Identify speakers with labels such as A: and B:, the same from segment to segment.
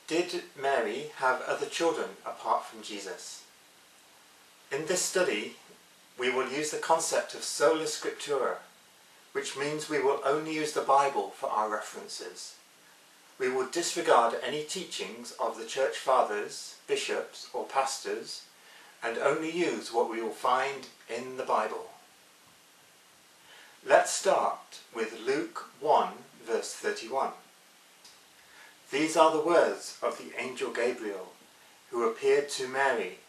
A: Did Mary have other children apart from Jesus? In this study, we will use the concept of Sola Scriptura, which means we will only use the Bible for our references. We will disregard any teachings of the church fathers, bishops or pastors, and only use what we will find in the Bible. Let's start with Luke 1 verse 31. These are the words of the angel Gabriel, who appeared to Mary.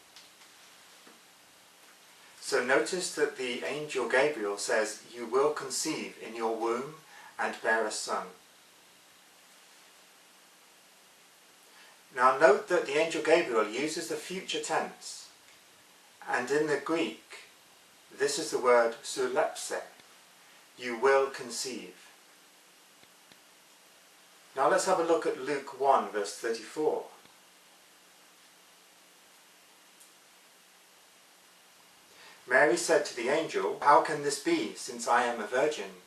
A: So notice that the angel Gabriel says, "You will conceive in your womb and bear a son." Now note that the angel Gabriel uses the future tense, and in the Greek, this is the word sulepse, you will conceive. Now let's have a look at Luke 1 verse 34. Mary said to the angel, "How can this be, since I am a virgin?"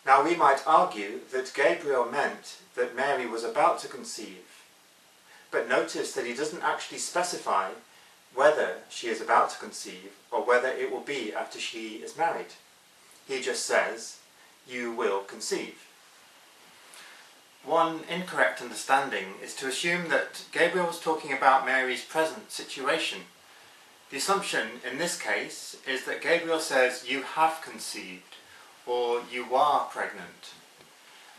A: Now we might argue that Gabriel meant that Mary was about to conceive, but notice that he doesn't actually specify whether she is about to conceive or whether it will be after she is married. He just says, "You will conceive." One incorrect understanding is to assume that Gabriel was talking about Mary's present situation. The assumption in this case is that Gabriel says, "You have conceived," or "You are pregnant,"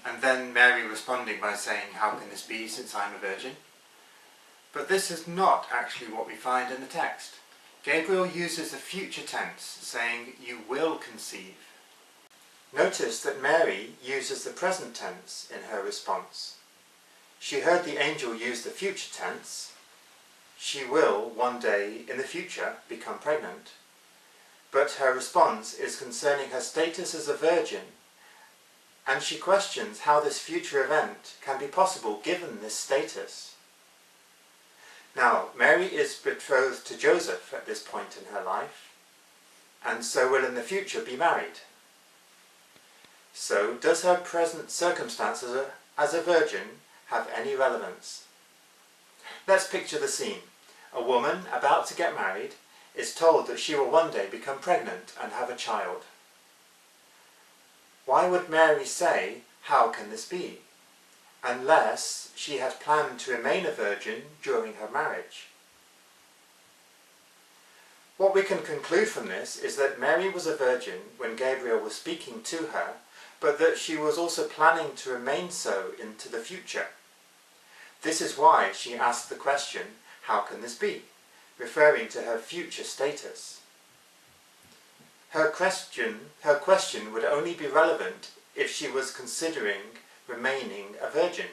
A: and then Mary responding by saying, "How can this be, since I am a virgin?" But this is not actually what we find in the text. Gabriel uses the future tense, saying, "You will conceive." Notice that Mary uses the present tense in her response. She heard the angel use the future tense. She will, one day in the future, become pregnant. But her response is concerning her status as a virgin, and she questions how this future event can be possible given this status. Now, Mary is betrothed to Joseph at this point in her life, and so will in the future be married. So, does her present circumstances as a virgin have any relevance? Let's picture the scene. A woman about to get married is told that she will one day become pregnant and have a child. Why would Mary say, "How can this be?" unless she had planned to remain a virgin during her marriage? What we can conclude from this is that Mary was a virgin when Gabriel was speaking to her, but that she was also planning to remain so into the future. This is why she asked the question, "How can this be?" referring to her future status. Her question would only be relevant if she was considering remaining a virgin.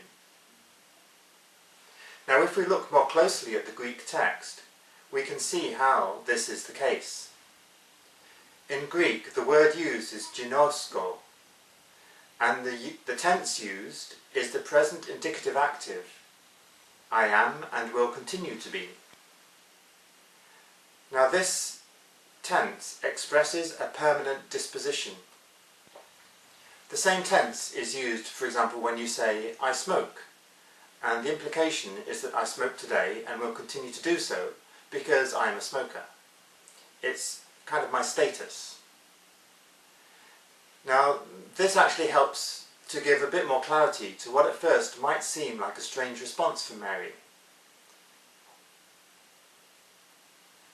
A: Now, if we look more closely at the Greek text, we can see how this is the case. In Greek, the word used is ginosko, and the tense used is the present indicative active, "I am and will continue to be." Now this tense expresses a permanent disposition. The same tense is used, for example, when you say, "I smoke," and the implication is that I smoke today and will continue to do so because I am a smoker. It's kind of my status. Now, this actually helps to give a bit more clarity to what at first might seem like a strange response from Mary.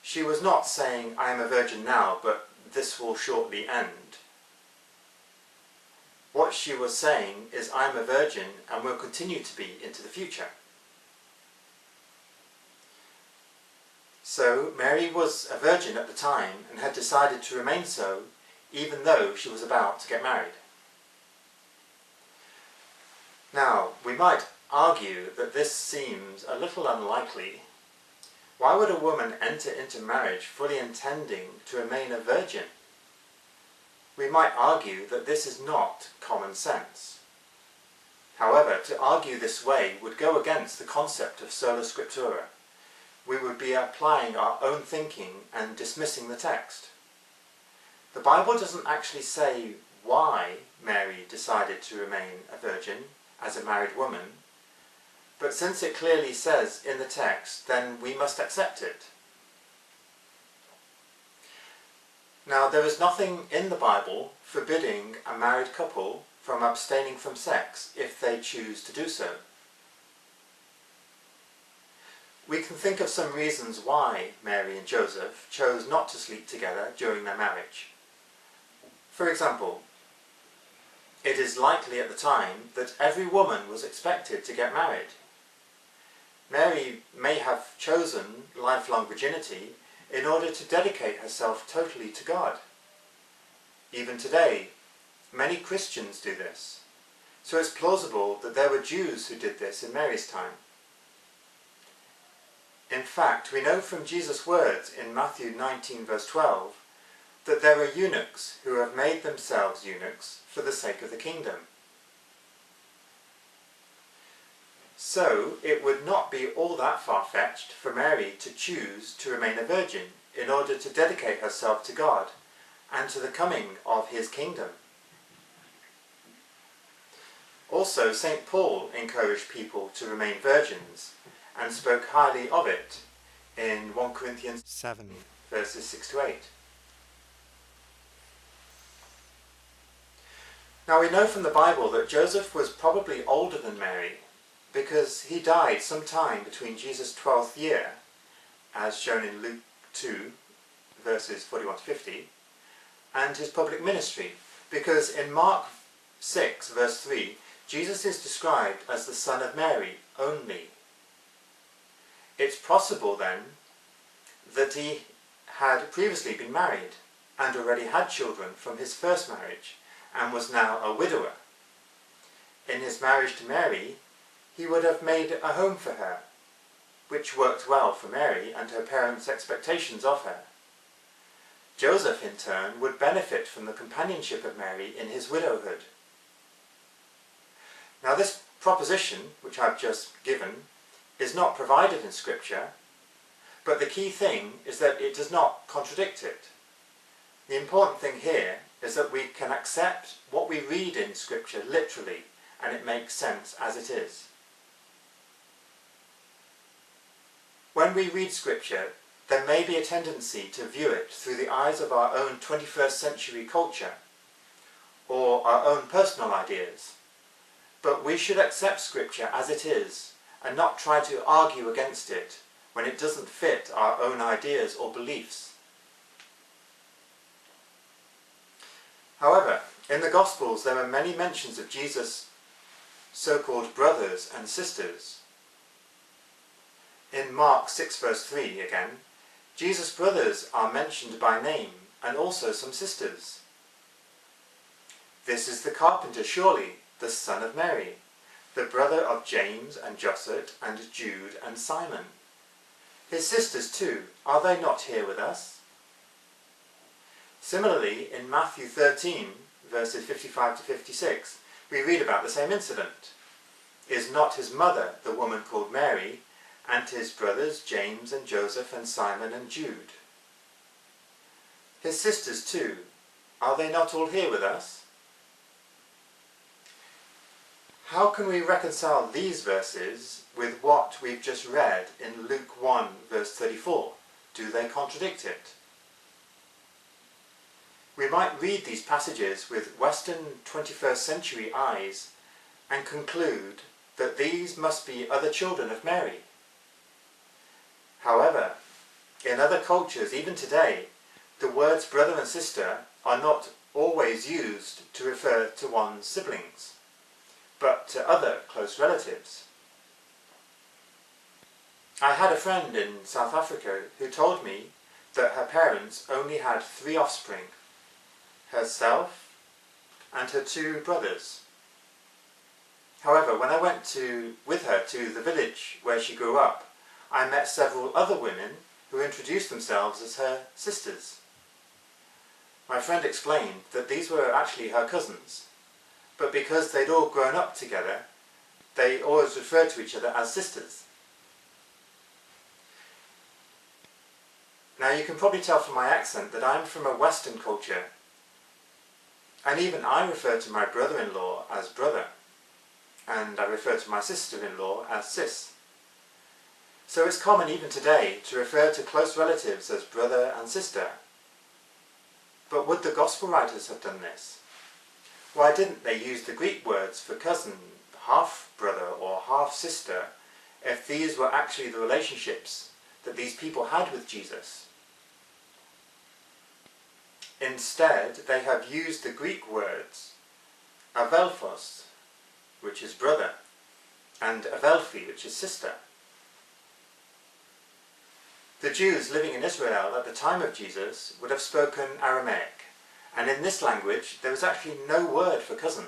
A: She was not saying, "I am a virgin now, but this will shortly end." What she was saying is, "I am a virgin and will continue to be into the future." So Mary was a virgin at the time and had decided to remain so even though she was about to get married. Now, we might argue that this seems a little unlikely. Why would a woman enter into marriage fully intending to remain a virgin? We might argue that this is not common sense. However, to argue this way would go against the concept of Sola Scriptura, we would be applying our own thinking and dismissing the text. The Bible doesn't actually say why Mary decided to remain a virgin as a married woman, but since it clearly says in the text, then we must accept it. Now, there is nothing in the Bible forbidding a married couple from abstaining from sex if they choose to do so. We can think of some reasons why Mary and Joseph chose not to sleep together during their marriage. For example, it is likely at the time that every woman was expected to get married. Mary may have chosen lifelong virginity in order to dedicate herself totally to God. Even today, many Christians do this, so it's plausible that there were Jews who did this in Mary's time. In fact, we know from Jesus' words in Matthew 19 verse 12 that there are eunuchs who have made themselves eunuchs for the sake of the kingdom. So it would not be all that far-fetched for Mary to choose to remain a virgin in order to dedicate herself to God and to the coming of his kingdom. Also, St. Paul encouraged people to remain virgins and spoke highly of it in 1 Corinthians 7 verses 6 to 8. Now we know from the Bible that Joseph was probably older than Mary because he died sometime between Jesus' 12th year, as shown in Luke 2 verses 41 to 50, and his public ministry, because in Mark 6 verse 3 Jesus is described as the son of Mary only. It's possible then that he had previously been married and already had children from his first marriage and was now a widower. In his marriage to Mary, he would have made a home for her, which worked well for Mary and her parents' expectations of her. Joseph, in turn, would benefit from the companionship of Mary in his widowhood. Now this proposition, which I've just given, is not provided in Scripture, but the key thing is that it does not contradict it. The important thing here is that we can accept what we read in Scripture literally, and it makes sense as it is. When we read Scripture, there may be a tendency to view it through the eyes of our own 21st century culture, or our own personal ideas. But we should accept Scripture as it is, and not try to argue against it when it doesn't fit our own ideas or beliefs. However, in the Gospels there are many mentions of Jesus' so-called brothers and sisters. In Mark 6 verse 3 again, Jesus' brothers are mentioned by name, and also some sisters. This is the carpenter, surely, the son of Mary, the brother of James and Joseph and Jude and Simon. His sisters too, are they not here with us? Similarly, in Matthew 13, verses 55 to 56, we read about the same incident. Is not his mother the woman called Mary, and his brothers James and Joseph and Simon and Jude? His sisters too, are they not all here with us? How can we reconcile these verses with what we've just read in Luke 1 verse 34? Do they contradict it? We might read these passages with Western 21st century eyes and conclude that these must be other children of Mary. However, in other cultures, even today, the words brother and sister are not always used to refer to one's siblings, but to other close relatives. I had a friend in South Africa who told me that her parents only had 3 offspring: herself and her 2 brothers. However, when I went with her to the village where she grew up, I met several other women who introduced themselves as her sisters. My friend explained that these were actually her cousins, but because they'd all grown up together, they always referred to each other as sisters. Now you can probably tell from my accent that I'm from a Western culture, and even I refer to my brother-in-law as brother, and I refer to my sister-in-law as sis. So it's common even today to refer to close relatives as brother and sister. But would the Gospel writers have done this? Why didn't they use the Greek words for cousin, half-brother or half-sister if these were actually the relationships that these people had with Jesus? Instead, they have used the Greek words avelphos, which is brother, and avelphi, which is sister. The Jews living in Israel at the time of Jesus would have spoken Aramaic, and in this language there was actually no word for cousin.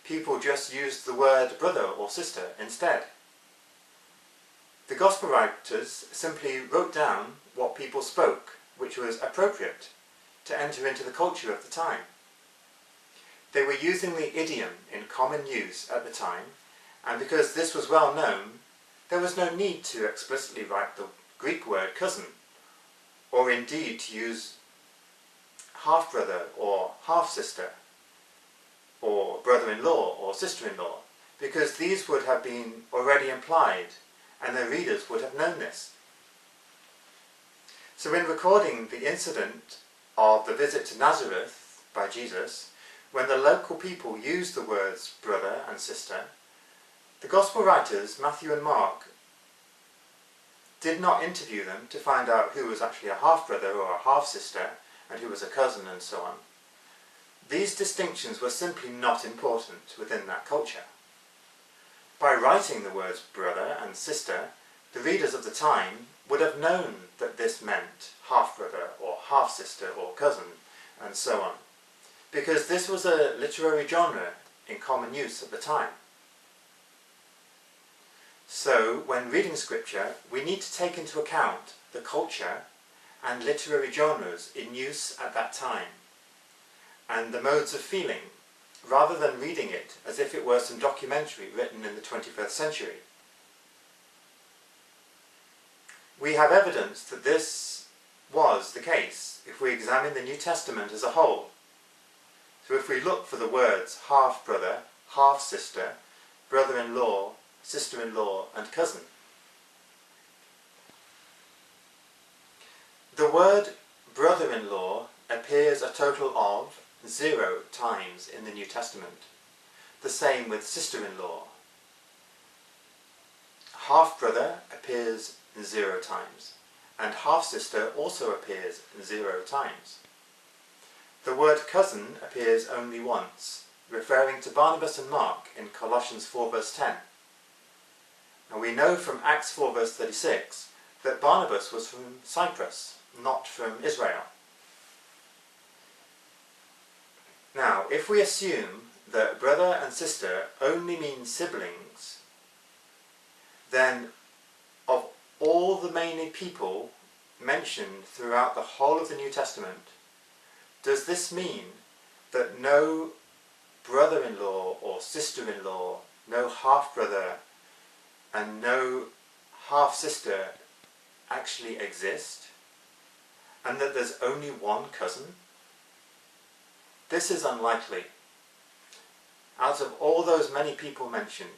A: People just used the word brother or sister instead. The Gospel writers simply wrote down what people spoke, which was appropriate to enter into the culture of the time. They were using the idiom in common use at the time, and because this was well known, there was no need to explicitly write the Greek word cousin, or indeed to use half-brother or half-sister, or brother-in-law or sister-in-law, because these would have been already implied, and their readers would have known this. So in recording the incident of the visit to Nazareth by Jesus, when the local people used the words brother and sister, the Gospel writers, Matthew and Mark, did not interview them to find out who was actually a half-brother or a half-sister and who was a cousin and so on. These distinctions were simply not important within that culture. By writing the words brother and sister, the readers of the time would have known that this meant half-brother or half-sister or cousin and so on, because this was a literary genre in common use at the time. So, when reading scripture, we need to take into account the culture and literary genres in use at that time, and the modes of feeling, rather than reading it as if it were some documentary written in the 21st century. We have evidence that this was the case if we examine the New Testament as a whole. So if we look for the words half-brother, half-sister, brother-in-law, sister-in-law and cousin. The word brother-in-law appears a total of 0 times in the New Testament. The same with sister-in-law. Half-brother appears 0 times, and half-sister also appears 0 times. The word cousin appears only once, referring to Barnabas and Mark in Colossians 4 verse 10. And we know from Acts 4 verse 36 that Barnabas was from Cyprus, not from Israel. Now, if we assume that brother and sister only mean siblings, then of all the many people mentioned throughout the whole of the New Testament, does this mean that no brother-in-law or sister-in-law, no half-brother and no half-sister actually exist, and that there's only one cousin? This is unlikely. Out of all those many people mentioned,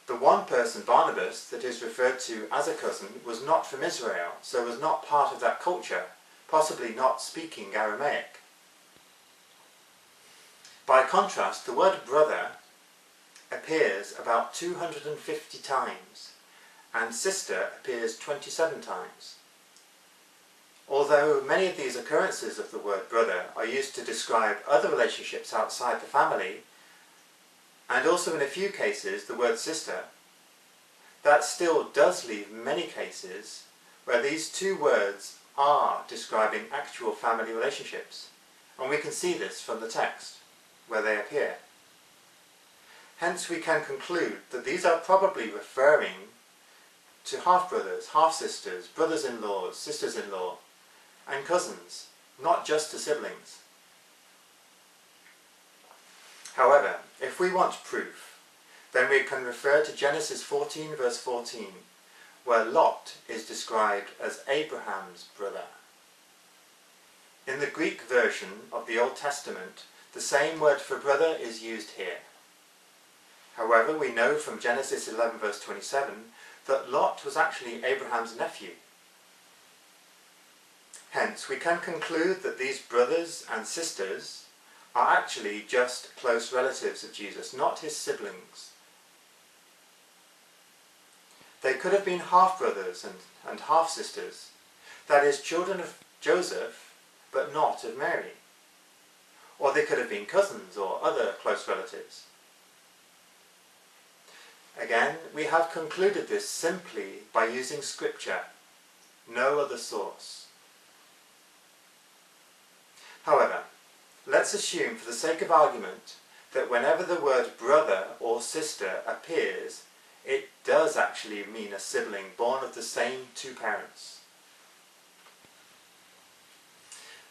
A: the one person, Barnabas, that is referred to as a cousin was not from Israel, so was not part of that culture, possibly not speaking Aramaic. By contrast, the word brother appears about 250 times, and sister appears 27 times. Although many of these occurrences of the word brother are used to describe other relationships outside the family, and also in a few cases the word sister, that still does leave many cases where these two words are describing actual family relationships, and we can see this from the text, where they appear. Hence we can conclude that these are probably referring to half-brothers, half-sisters, brothers-in-law, sisters-in-law, and cousins, not just to siblings. However, if we want proof, then we can refer to Genesis 14 verse 14, where Lot is described as Abraham's brother. In the Greek version of the Old Testament, the same word for brother is used here. However, we know from Genesis 11 verse 27 that Lot was actually Abraham's nephew. Hence, we can conclude that these brothers and sisters are actually just close relatives of Jesus, not his siblings. They could have been half-brothers and half-sisters, that is, children of Joseph, but not of Mary. Or they could have been cousins or other close relatives. Again, we have concluded this simply by using Scripture, no other source. However, let's assume for the sake of argument that whenever the word brother or sister appears, it does actually mean a sibling born of the same two parents.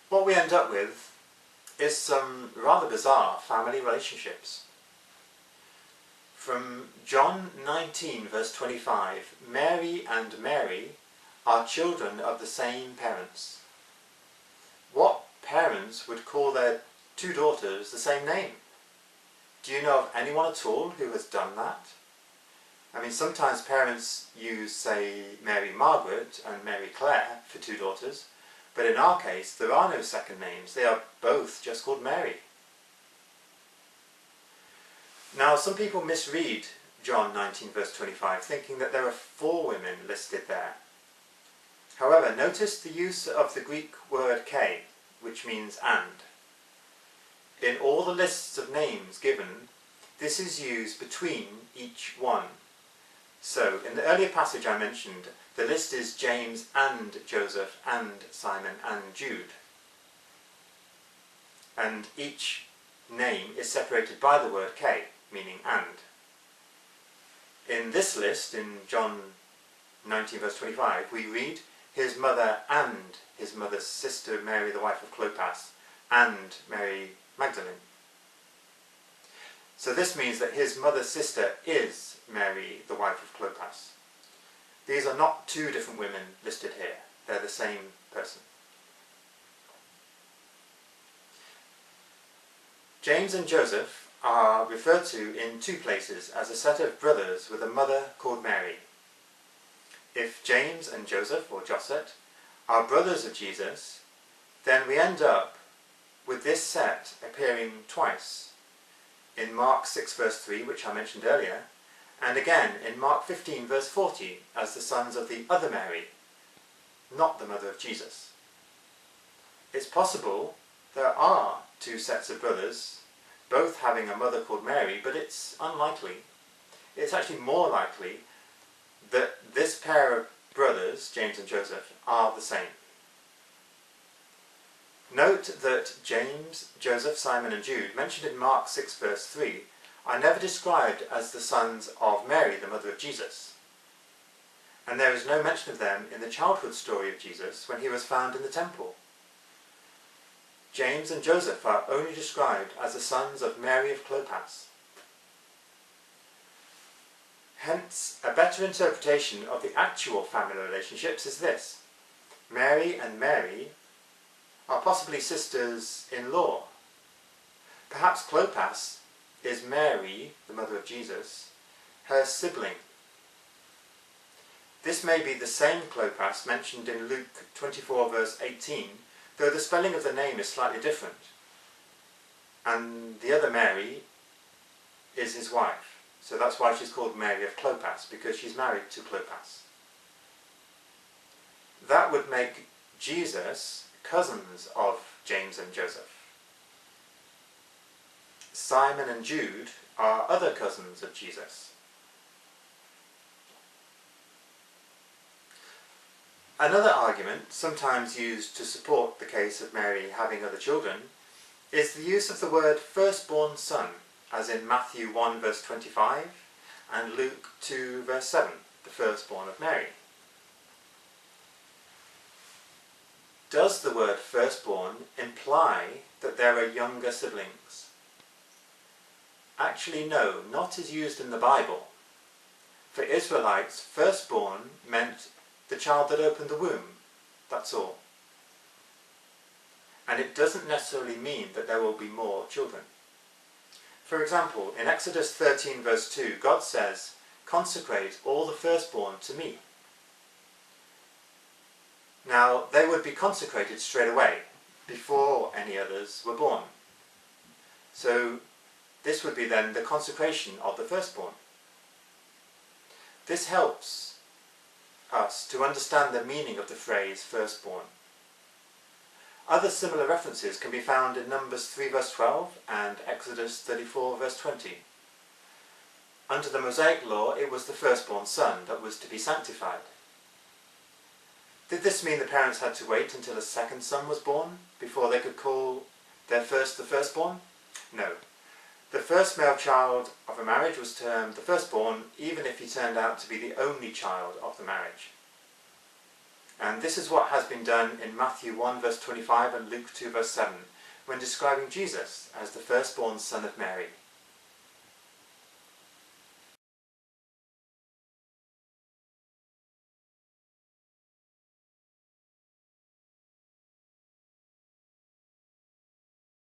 A: What we end up with is some rather bizarre family relationships. From John 19 verse 25, Mary and Mary are children of the same parents. What parents would call their two daughters the same name? Do you know of anyone at all who has done that? I mean, sometimes parents use, say, Mary Margaret and Mary Claire for two daughters, but in our case there are no second names. They are both just called Mary. Now, some people misread John 19 verse 25, thinking that there are 4 women listed there. However, notice the use of the Greek word "k", which means "and". In all the lists of names given, this is used between each one. So, in the earlier passage I mentioned, the list is James and Joseph and Simon and Jude. And each name is separated by the word "k", meaning "and". In this list, in John 19 verse 25, we read, his mother and his mother's sister Mary the wife of Clopas and Mary Magdalene. So this means that his mother's sister is Mary the wife of Clopas. These are not 2 different women listed here, they're the same person. James and Joseph are referred to in 2 places as a set of brothers with a mother called Mary. If James and Joseph, or Joseph, are brothers of Jesus, then we end up with this set appearing twice, in Mark 6 verse 3, which I mentioned earlier, and again in Mark 15 verse 40 as the sons of the other Mary, not the mother of Jesus. It's possible there are 2 sets of brothers, both having a mother called Mary, but it's unlikely. It's actually more likely that this pair of brothers, James and Joseph, are the same. Note that James, Joseph, Simon and Jude, mentioned in Mark 6 verse 3, are never described as the sons of Mary, the mother of Jesus. And there is no mention of them in the childhood story of Jesus when he was found in the temple. James and Joseph are only described as the sons of Mary of Clopas. Hence, a better interpretation of the actual family relationships is this. Mary and Mary are possibly sisters-in-law. Perhaps Clopas is Mary, the mother of Jesus, her sibling. This may be the same Clopas mentioned in Luke 24 verse 18, though the spelling of the name is slightly different. And the other Mary is his wife. So that's why she's called Mary of Clopas, because she's married to Clopas. That would make Jesus cousins of James and Joseph. Simon and Jude are other cousins of Jesus. Another argument, sometimes used to support the case of Mary having other children, is the use of the word firstborn son, as in Matthew 1 verse 25 and Luke 2 verse 7, the firstborn of Mary. Does the word firstborn imply that there are younger siblings? Actually no, not as used in the Bible. For Israelites, firstborn meant the child that opened the womb, that's all. And it doesn't necessarily mean that there will be more children. For example, in Exodus 13 verse 2, God says, "Consecrate all the firstborn to me." Now, they would be consecrated straight away, before any others were born. So, this would be then the consecration of the firstborn. This helps us to understand the meaning of the phrase firstborn. Other similar references can be found in Numbers 3 verse 12 and Exodus 34 verse 20. Under the Mosaic law, it was the firstborn son that was to be sanctified. Did this mean the parents had to wait until a second son was born before they could call their first the firstborn? No. The first male child of a marriage was termed the firstborn, even if he turned out to be the only child of the marriage. And this is what has been done in Matthew 1 verse 25 and Luke 2 verse 7, when describing Jesus as the firstborn son of Mary.